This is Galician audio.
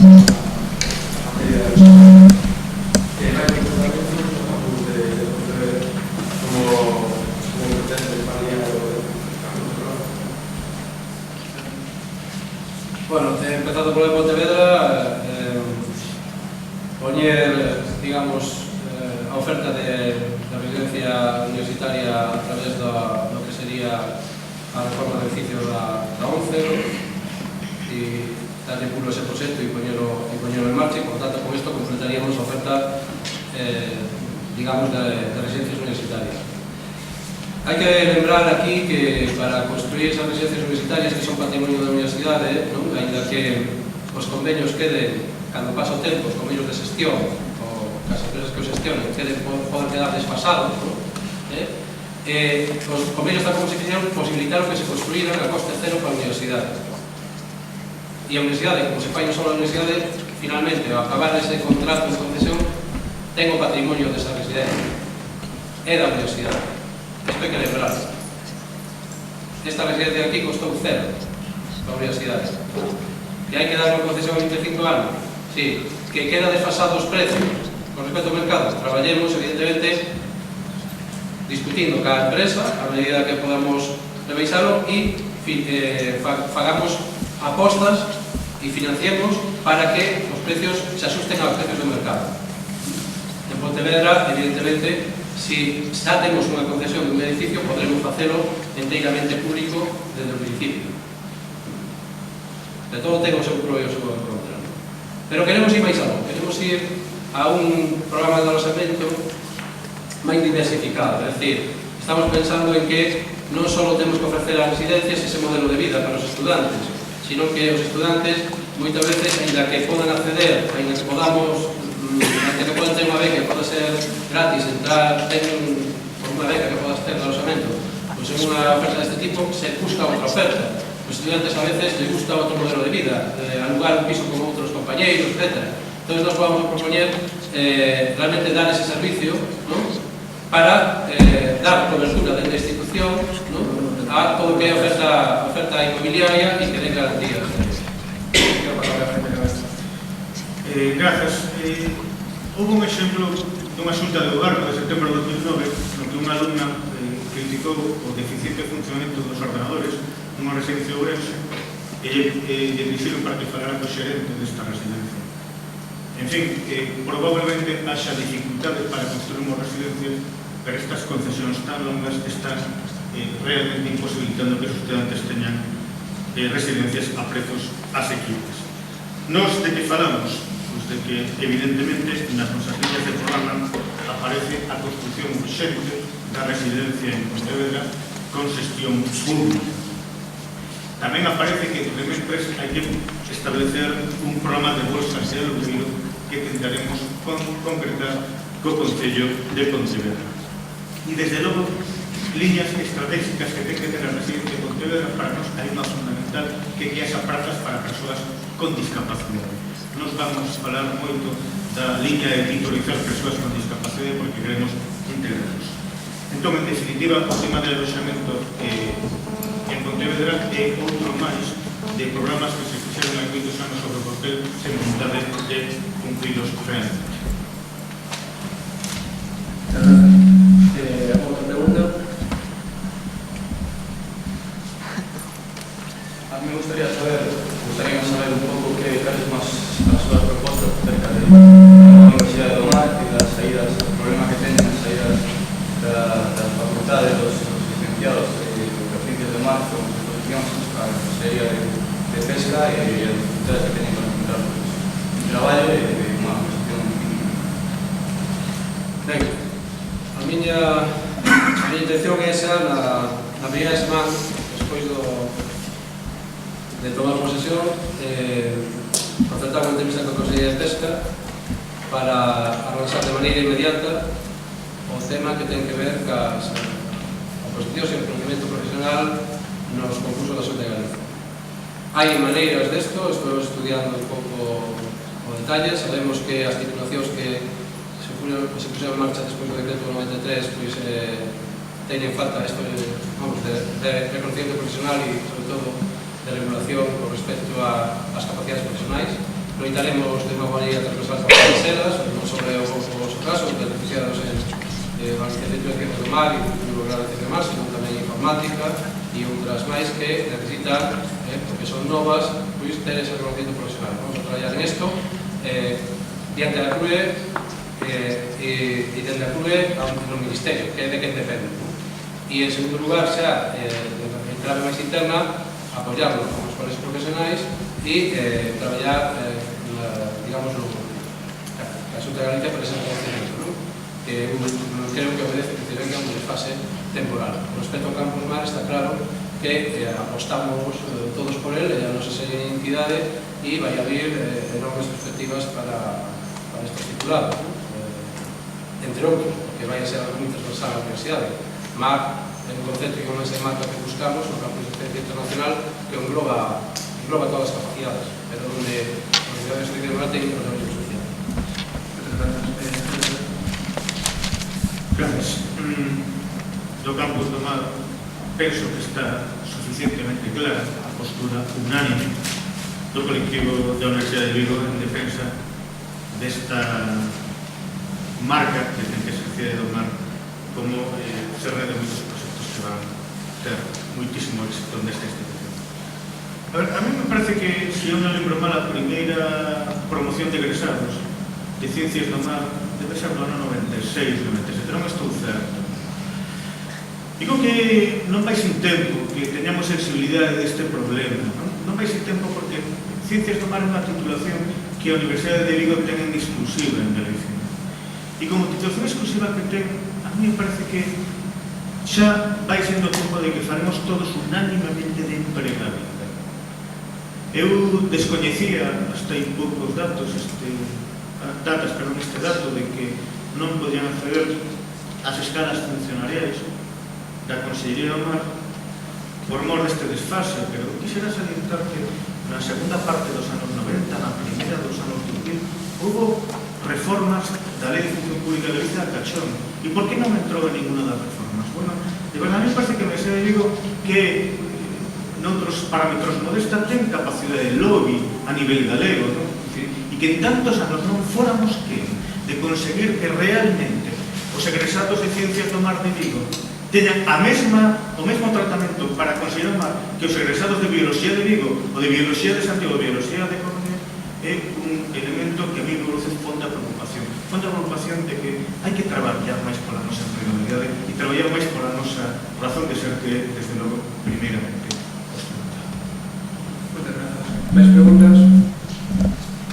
a medida de que vai comportamento acabamos de proceder como pretende María Bueno, empezando por el Pontevedra, poñer, digamos, a oferta da residencia universitaria a través do que sería a reforma do edificio da ONCE e darle pulo a ese proxecto e poñelo en marcha e, por tanto, con isto completaríamos a oferta, digamos, de residencias universitarias. Hai que lembrar aquí que para construir esas residencias universitarias que son patrimonio da universidade, ainda que os convenios queden, cando pasa o tempo, os convenios de xestión ou as empresas que os xestionen poden quedar desfasados, os convenios da Constitución posibilitaron que se construíran a coste cero para a universidade. E a universidade, como se fai non só a universidade, finalmente, ao acabar ese contrato de concesión, ten o patrimonio desa residencia. É da universidade. Isto hai que lembrar. Esta residencia aquí costou cero para a universidade. E hai que dar unha concesión a 25 anos. Sí, que queda desfasado os precios con respecto ao mercado. Traballemos, evidentemente, discutindo cada empresa a medida que podamos revisarlo e fagamos apostas e financiemos para que os precios se asusten aos precios do mercado. En Pontevedra, evidentemente, si xa temos unha concesión dun edificio, podremos facelo inteiramente público desde o principio. De todo ten o seu pro e o seu contra. Pero queremos ir máis algo, queremos ir a un programa de aloxamento máis diversificado, é dicir, estamos pensando en que non só temos que ofrecer a residencias ese modelo de vida para os estudantes, sino que os estudantes, moitas veces, ainda que podan acceder, ainda que podamos, ainda que podan ter unha beca que poda ser gratis, entrar, ter unha beca que podas ter de aloxamento, pois en unha oferta deste tipo se busca outra oferta. Os estudantes a veces les gusta outro modelo de vida, alugar un piso con outros compañeiros, etc. Entón, nos vamos a propoñer realmente dar ese servicio, para dar cobertura dentro da institución a todo o que é oferta inmobiliaria e que dé garantías. Grazas. Houve un exemplo dunha xunta de Goberno de setembro de 2009 no que unha alumna criticou o deficiente funcionamento dos ordenadores nunha residencia de Ourense e lle dixeron para que falara co xerente desta residencia. En fin, probablemente haxa dificultades para construir unha residencia, pero estas concesións tan longas están realmente imposibilitando que os estudantes teñan residencias a prezos asequibles. Nos de que falamos? Pues de que, evidentemente, nas nosas líneas de programa aparece a construcción urxente da residencia en Pontevedra con xestión pública. Tamén aparece que, de mentres, hai que establecer un programa de bolsas de alugueiro que tentaremos concretar co Concello de Pontevedra. E, desde logo, líneas estratégicas que ten que ter a residencia de Pontevedra para nós hai unha fundamental que haxa prazas para persoas con discapacidade. Nos vamos a falar moito da liña de titularizar persoas con discapacidade porque queremos integrarnos. Entón, en definitiva, o tema de aloxamento en Pontevedra é outro máis de programas que se fixeron hai moitos anos sobre o papel sen vontade de cumprilos realmente. Outra pregunta. A mí me gustaría saber un pouco cales máis as súas propostas acerca de a Universidade do Mar e das saídas, o problema que teñen as saídas das facultades dos licenciados de Ciencias do Mar con exposicións a la Consejería de Pesca e as dificultades que teñen para encontrar un traballo e unha cuestión mínima. Ben, a miña intención é esa na primeira semana despois de tomar posesión concertar unha entrevista con a Consellería de Pesca para arranxar de maneira inmediata o tema que ten que ver cas oposicións e o reconocimiento profesional nos concursos da Xunta de Galicia. Hai maneiras desto, estou estudiando un pouco o detalle, sabemos que as titulacións que se puseron en marcha despois do decreto 93 pois teñen falta isto de reconocimiento profesional e, sobre todo, de regulación con respecto ás capacidades profesionais. Loitaremos de unha maneira transversal para as elas, non sobre os casos beneficiados en a licenciatura de Ciencias do Mar e o futuro grado de Ciencias do Mar, senón tamén informática e outras máis que necesitan, porque son novas, pois ter ese reconocimiento profesional. Vamos a traballar en isto diante da CRUE e dende a CRUE no Ministerio, que é de quen depende. E en segundo lugar, xa, en clave máis interna, apoiarnos con os colegios profesionais e traballar, digamos, a Xunta de Galicia por ese reconocimiento, que creo que obedece que venga unha fase temporal. Con respecto ao Campus Mar, está claro que apostamos todos por él, é a nosa serie de entidade e vai abrir enormes perspectivas para estes titulados, entre outros, porque vai a ser algo moi transversal a universidade. Mar é un concepto e unha marca que buscamos no Campus de Ciencia Internacional que engloba todas as capacidades, pero onde a Universidade de Estudio de Mar ten un proceso social. Gracias. Do Campus do Mar penso que está suficientemente clara a postura unánime do colectivo da Universidade de Vigo en defensa desta marca que ten que ser Cidade do Mar como serra de moitos proxectos que van ter moitísimo éxito nesta institución. A ver, a mí me parece que, se eu non lembro mal, a primeira promoción de egresados de Ciencias do Mar debe ser no ano 96, 97, non estou certo. Digo que non vai sin tempo que teñamos sensibilidade deste problema, non vai sin tempo porque Ciencias do Mar é unha titulación que a Universidade de Vigo ten en exclusiva en Galicia. E como titulación exclusiva que ten, a mí me parece que xa vai sendo tempo de que faremos todos unánimemente de empregabilidade. Eu descoñecía hasta hai poucos datos, este dato de que non podían acceder ás escalas funcionariais da Consellería do Mar por mor deste desfase, pero quixera salientar que na segunda parte dos anos 90, na primeira dos anos 2000, houve reformas da Lei de Función Pública de Galicia a cachón. E por que non entrou en ninguna das reformas? Bueno, de verdade, a mí parece que me sei digo que noutros parámetros modesta ten capacidade de lobby a nivel galego, non? E que en tantos anos non fóramos que de conseguir que realmente os egresados de Ciencias do Mar de Vigo teñan o mesmo tratamento para conseguir o mar que os egresados de Biología de Vigo ou de Biología de Santiago ou de Biología de Coruña, é un elemento que a mí me produce fonda preocupación de que hai que traballar máis pola nosa empregabilidade e traballar máis pola nosa razón de ser que, desde logo, primeiramente, ostentar. Moitas grazas. Mais preguntas?